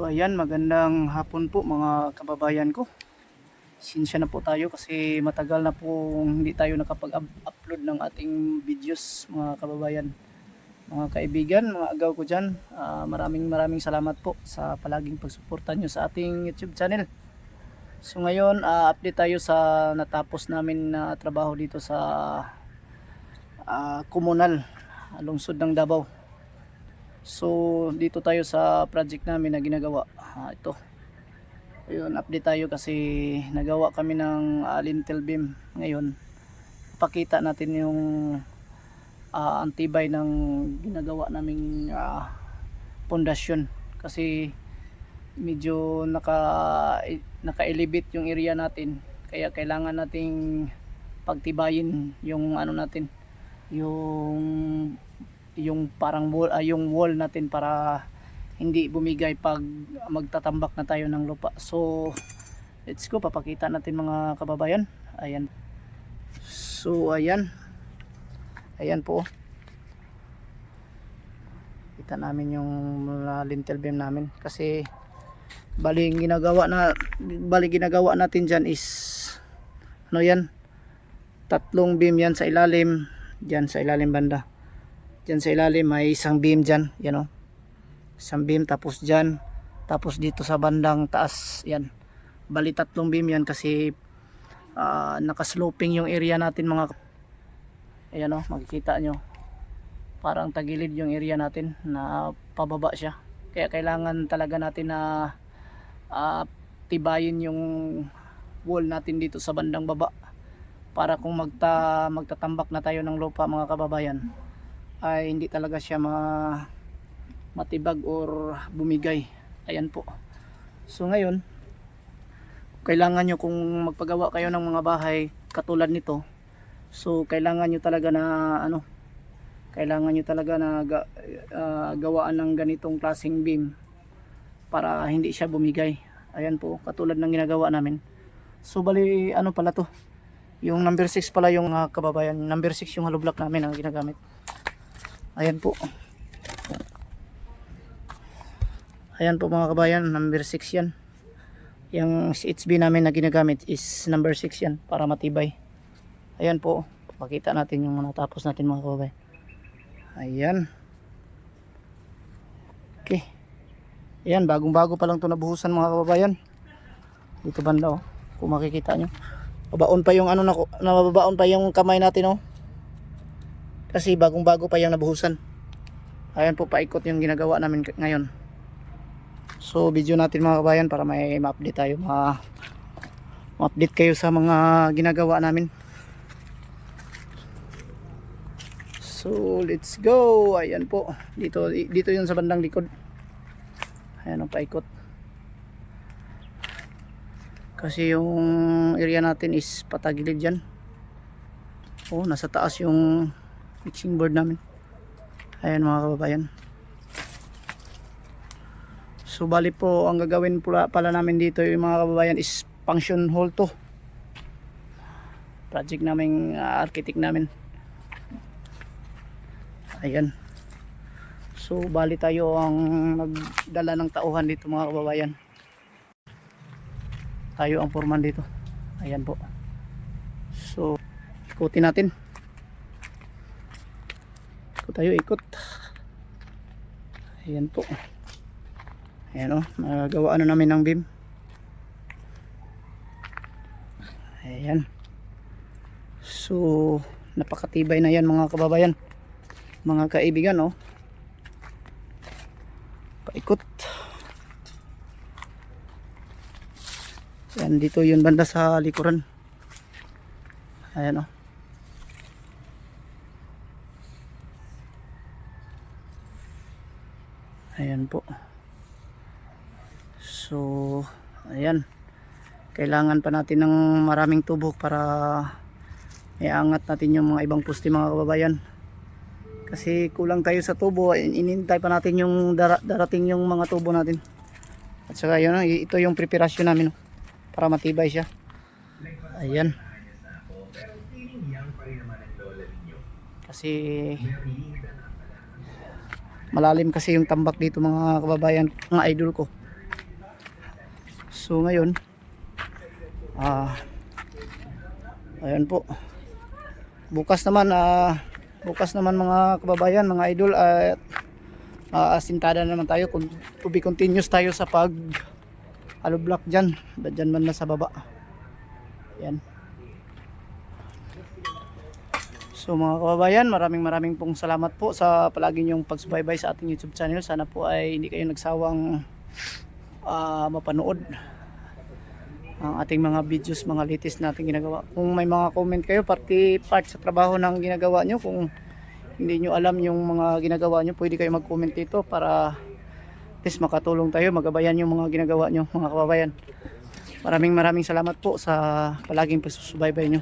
ayan, magandang hapon po mga kababayan ko. Sinsya na po tayo kasi matagal na po hindi tayo nakapag-upload ng ating videos mga kababayan. Mga kaibigan, mga agaw ko dyan, maraming salamat po sa palaging pagsuporta nyo sa ating YouTube channel. So ngayon, update tayo sa natapos namin na trabaho dito sa Komunal, lungsod ng Davao. So dito tayo sa project namin na ginagawa. Ito. Ayun, update tayo kasi nagawa kami ng lintel beam ngayon. Pakita natin yung antibay ng ginagawa naming pundasyon kasi medyo naka-elevate yung area natin, kaya kailangan nating pagtibayin yung ano natin, yung parang wall, yung wall natin para hindi bumigay pag magtatambak na tayo ng lupa. So let's go, papakita natin mga kababayan. Ayan. So ayan po, kita namin yung lintel beam namin kasi bali ginagawa natin dyan is ano yan, tatlong beam yan sa ilalim, dyan sa ilalim banda, dyan sa ilalim may isang beam dyan, yan o, isang beam, tapos dyan, tapos dito sa bandang taas, yan, bali tatlong beam yan kasi nakasloping yung area natin mga. Ayan o, makikita nyo parang tagilid yung area natin na pababa siya, kaya kailangan talaga natin na tibayin yung wall natin dito sa bandang baba para kung magtatambak na tayo ng lupa mga kababayan ay hindi talaga siya matibag or bumigay. Ayan po. So ngayon, kailangan nyo kung magpagawa kayo ng mga bahay katulad nito, so kailangan nyo talaga na gawaan ng ganitong klaseng beam para hindi siya bumigay. Ayan po, katulad ng ginagawa namin. So bali ano pala to, yung number 6 pala yung kababayan, number 6 yung hollow block namin ang ginagamit. Ayan po. Ayan po mga kababayan, number 6 yan. Yung HB namin na ginagamit is number 6 yan para matibay. Ayan po, pakita natin yung natapos natin mga kababayan. Ayan. Okay. Ayan, bagong-bago pa lang ito nabuhusan mga kababayan. Dito banda oh, kung makikita nyo. Babaon pa yung nababaon pa yung kamay natin oh. Kasi bagong-bago pa yung nabuhusan. Ayan po, paikot yung ginagawa namin ngayon. So video natin mga kababayan para may ma-update tayo, ma-update kayo sa mga ginagawa namin. So let's go. Ayan po, dito yun sa bandang likod. Ayan ang paikot kasi yung area natin is patagilid dyan. Oh, nasa taas yung mixing board namin. Ayan mga kababayan. So bali po, ang gagawin pala namin dito yung mga kababayan is function hall to. Project namin, architect namin. Ayan. So bali tayo ang nagdala ng tauhan dito mga kababayan. Tayo ang foreman dito. Ayan po. So ikutin natin. Ikot. Ayan po. Ayan o, nagagawa namin ng beam. Ayan. So napakatibay na yan mga kababayan, mga kaibigan oh. Paikot. Ayan, dito yun banda sa likuran. Ayan oh. Ayan po. So ayan, kailangan pa natin ng maraming tubo para iangat natin yung mga ibang poste mga kababayan. Kasi kulang tayo sa tubo, inintay pa natin yung darating yung mga tubo natin. At saka yun, ito yung preparasyon namin para matibay siya. Ayan. Kasi malalim kasi yung tambak dito mga kababayan, mga idol ko. So ngayon, ayan po. Bukas naman mga kababayan, mga idol, at asintada naman tayo. To be continuous tayo sa pag block dyan man na sa baba. Yan. So mga kababayan, maraming pong salamat po sa palagi niyong pagsubaybay sa ating YouTube channel. Sana po ay hindi kayo nagsawang mapanood ang ating mga videos, mga latest nating ginagawa. Kung may mga comment kayo part sa trabaho ng ginagawa nyo, kung hindi nyo alam yung mga ginagawa nyo, pwede kayo mag-comment dito para at least makatulong tayo, magabayan yung mga ginagawa nyo mga kababayan. Maraming salamat po sa palaging pagsusubaybay nyo.